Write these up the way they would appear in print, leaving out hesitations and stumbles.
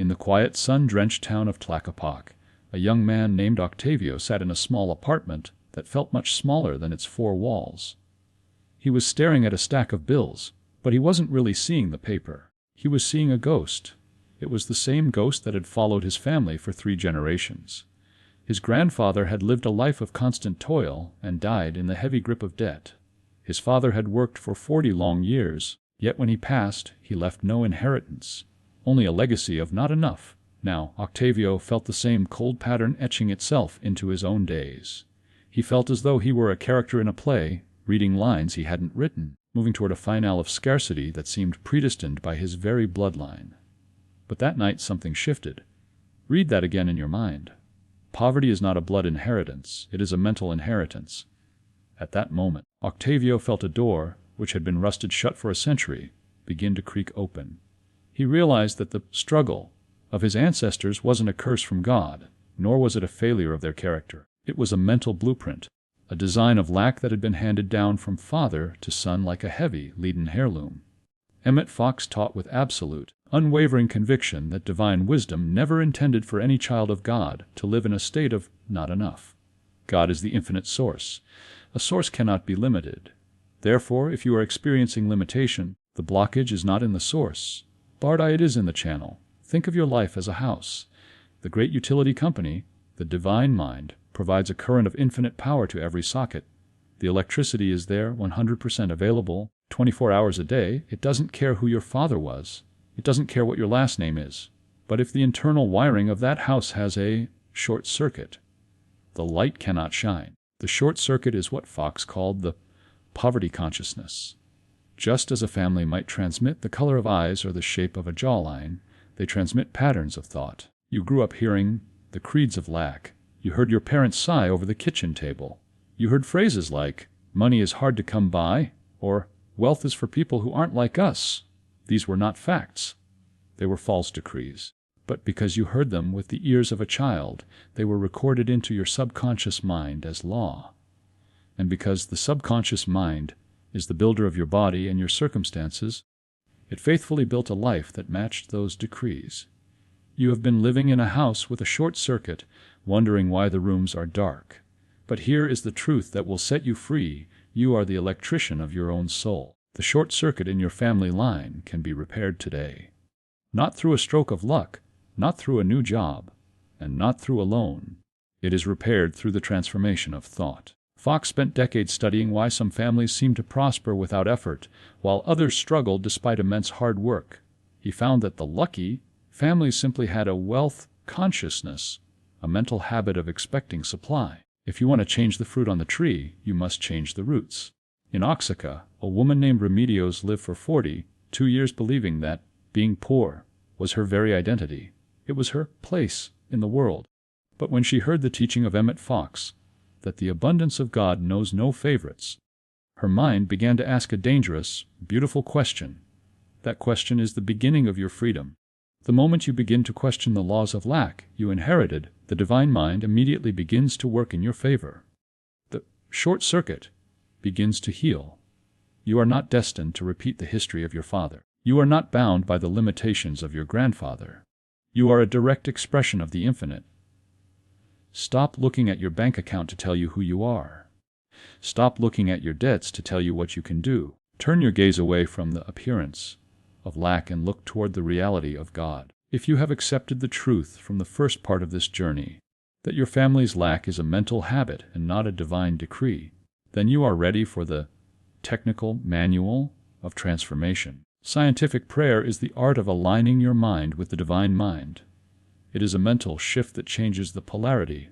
In the quiet, sun-drenched town of Tlaquepaque, a young man named Octavio sat in a small apartment that felt much smaller than its four walls. He was staring at a stack of bills, but he wasn't really seeing the paper. He was seeing a ghost. It was the same ghost that had followed his family for 3 generations. His grandfather had lived a life of constant toil and died in the heavy grip of debt. His father had worked for 40 long years, yet when he passed, he left no inheritance, only a legacy of not enough. Now, Octavio felt the same cold pattern etching itself into his own days. He felt as though he were a character in a play, reading lines he hadn't written, moving toward a finale of scarcity that seemed predestined by his very bloodline. But that night something shifted. Read that again in your mind. Poverty is not a blood inheritance, it is a mental inheritance. At that moment, Octavio felt a door, which had been rusted shut for a century, begin to creak open. He realized that the struggle of his ancestors wasn't a curse from God, nor was it a failure of their character. It was a mental blueprint, a design of lack that had been handed down from father to son like a heavy, leaden heirloom. Emmet Fox taught with absolute, unwavering conviction that divine wisdom never intended for any child of God to live in a state of not enough. God is the infinite source. A source cannot be limited. Therefore, if you are experiencing limitation, the blockage is not in the source. Barda, it is in the channel. Think of your life as a house. The great utility company, the divine mind, provides a current of infinite power to every socket. The electricity is there, 100% available, 24 hours a day. It doesn't care who your father was. It doesn't care what your last name is. But if the internal wiring of that house has a short circuit, the light cannot shine. The short circuit is what Fox called the poverty consciousness. Just as a family might transmit the color of eyes or the shape of a jawline, they transmit patterns of thought. You grew up hearing the creeds of lack. You heard your parents sigh over the kitchen table. You heard phrases like, money is hard to come by, or wealth is for people who aren't like us. These were not facts. They were false decrees. But because you heard them with the ears of a child, they were recorded into your subconscious mind as law. And because the subconscious mind is the builder of your body and your circumstances, it faithfully built a life that matched those decrees. You have been living in a house with a short circuit, wondering why the rooms are dark. But here is the truth that will set you free. You are the electrician of your own soul. The short circuit in your family line can be repaired today. Not through a stroke of luck, not through a new job, and not through a loan. It is repaired through the transformation of thought. Fox spent decades studying why some families seem to prosper without effort, while others struggled despite immense hard work. He found that the lucky families simply had a wealth consciousness, a mental habit of expecting supply. If you want to change the fruit on the tree, you must change the roots. In Oaxaca, a woman named Remedios lived for 42 years believing that being poor was her very identity. It was her place in the world. But when she heard the teaching of Emmet Fox, that the abundance of God knows no favorites, her mind began to ask a dangerous, beautiful question. That question is the beginning of your freedom. The moment you begin to question the laws of lack you inherited, the divine mind immediately begins to work in your favor. The short circuit begins to heal. You are not destined to repeat the history of your father. You are not bound by the limitations of your grandfather. You are a direct expression of the infinite. Stop looking at your bank account to tell you who you are. Stop looking at your debts to tell you what you can do. Turn your gaze away from the appearance of lack and look toward the reality of God. If you have accepted the truth from the first part of this journey, that your family's lack is a mental habit and not a divine decree, then you are ready for the technical manual of transformation. Scientific prayer is the art of aligning your mind with the divine mind. It is a mental shift that changes the polarity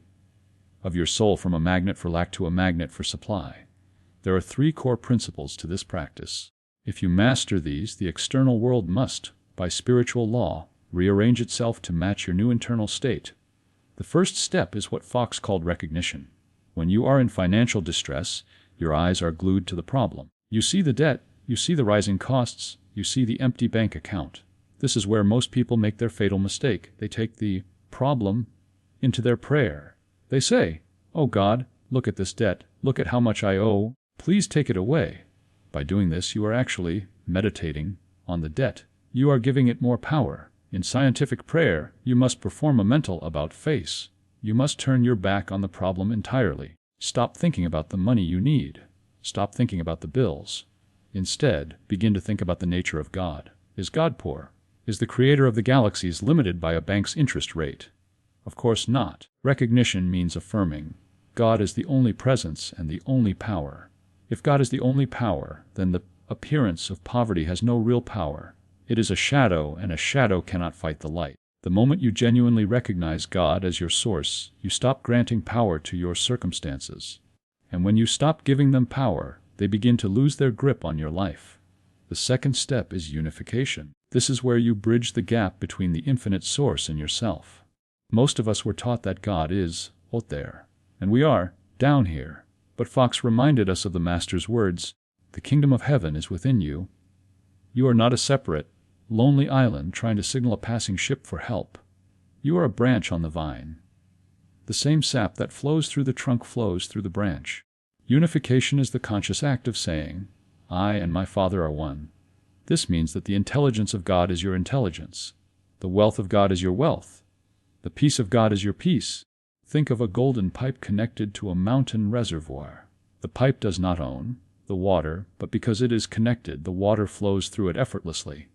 of your soul from a magnet for lack to a magnet for supply. There are 3 core principles to this practice. If you master these, the external world must, by spiritual law, rearrange itself to match your new internal state. The first step is what Fox called recognition. When you are in financial distress, your eyes are glued to the problem. You see the debt, you see the rising costs, you see the empty bank account. This is where most people make their fatal mistake. They take the problem into their prayer. They say, "Oh God, look at this debt. Look at how much I owe. Please take it away." By doing this, you are actually meditating on the debt. You are giving it more power. In scientific prayer, you must perform a mental about-face. You must turn your back on the problem entirely. Stop thinking about the money you need. Stop thinking about the bills. Instead, begin to think about the nature of God. Is God poor? Is the creator of the galaxies limited by a bank's interest rate? Of course not. Recognition means affirming. God is the only presence and the only power. If God is the only power, then the appearance of poverty has no real power. It is a shadow, and a shadow cannot fight the light. The moment you genuinely recognize God as your source, you stop granting power to your circumstances. And when you stop giving them power, they begin to lose their grip on your life. The second step is unification. This is where you bridge the gap between the infinite source and yourself. Most of us were taught that God is out there, and we are down here. But Fox reminded us of the Master's words, "The kingdom of heaven is within you." You are not a separate, lonely island trying to signal a passing ship for help. You are a branch on the vine. The same sap that flows through the trunk flows through the branch. Unification is the conscious act of saying, "I and my Father are one." This means that the intelligence of God is your intelligence. The wealth of God is your wealth. The peace of God is your peace. Think of a golden pipe connected to a mountain reservoir. The pipe does not own the water, but because it is connected, the water flows through it effortlessly.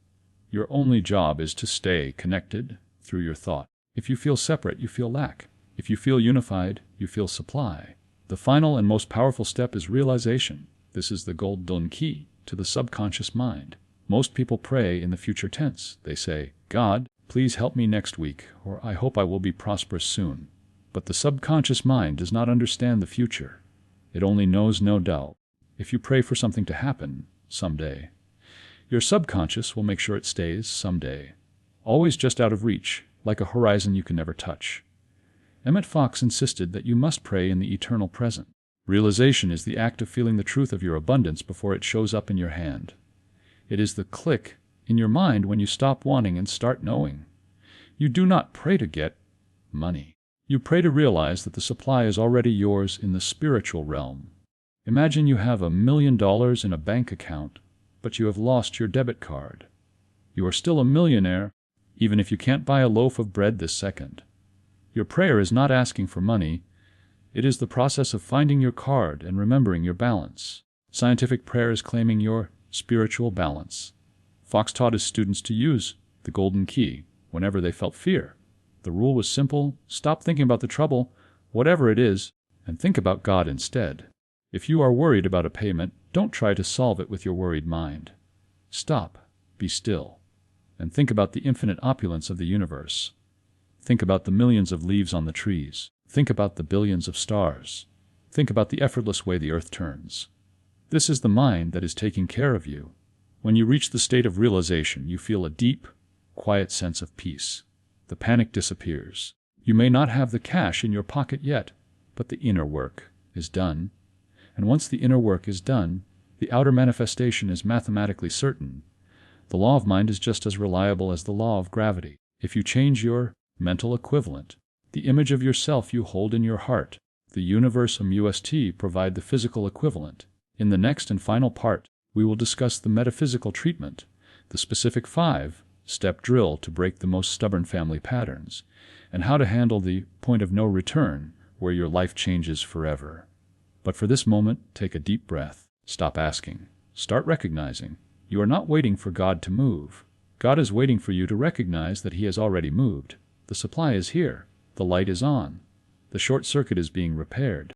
Your only job is to stay connected through your thought. If you feel separate, you feel lack. If you feel unified, you feel supply. The final and most powerful step is realization. This is the golden key to the subconscious mind. Most people pray in the future tense. They say, "God, please help me next week," or "I hope I will be prosperous soon." But the subconscious mind does not understand the future. It only knows no doubt. If you pray for something to happen someday, your subconscious will make sure it stays someday, always just out of reach, like a horizon you can never touch. Emmet Fox insisted that you must pray in the eternal present. Realization is the act of feeling the truth of your abundance before it shows up in your hand. It is the click in your mind when you stop wanting and start knowing. You do not pray to get money. You pray to realize that the supply is already yours in the spiritual realm. Imagine you have $1 million in a bank account, but you have lost your debit card. You are still a millionaire, even if you can't buy a loaf of bread this second. Your prayer is not asking for money. It is the process of finding your card and remembering your balance. Scientific prayer is claiming your spiritual balance. Fox taught his students to use the golden key whenever they felt fear. The rule was simple: stop thinking about the trouble, whatever it is, and think about God instead. If you are worried about a payment, don't try to solve it with your worried mind. Stop, be still, and think about the infinite opulence of the universe. Think about the millions of leaves on the trees. Think about the billions of stars. Think about the effortless way the earth turns. This is the mind that is taking care of you. When you reach the state of realization, you feel a deep, quiet sense of peace. The panic disappears. You may not have the cash in your pocket yet, but the inner work is done. And once the inner work is done, the outer manifestation is mathematically certain. The law of mind is just as reliable as the law of gravity. If you change your mental equivalent, the image of yourself you hold in your heart, the universe and MUST provide the physical equivalent. In the next and final part, we will discuss the metaphysical treatment, the specific 5-step drill to break the most stubborn family patterns, and how to handle the point of no return where your life changes forever. But for this moment, take a deep breath. Stop asking. Start recognizing. You are not waiting for God to move. God is waiting for you to recognize that He has already moved. The supply is here. The light is on. The short circuit is being repaired.